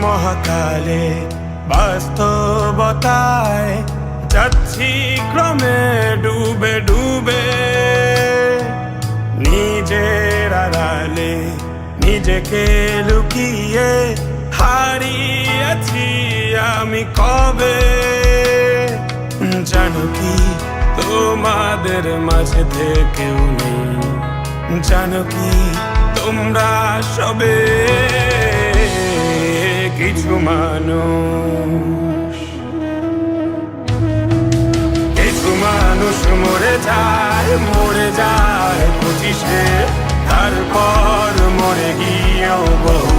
মহাকালে বাস্তবতায় যাচ্ছি ক্রমে ডুবে ডুবে, নিজের আড়ালে নিজেকে লুকিয়ে হারিয়েছি আমি কবে। জানো কি তোমাদের মাঝে থেকেও নেই, জানো কি তোমরা সবে কিছু মানুষ, কিছু মানুষ মরে যায় 25-এ, তারপর মরে গিয়েও বহু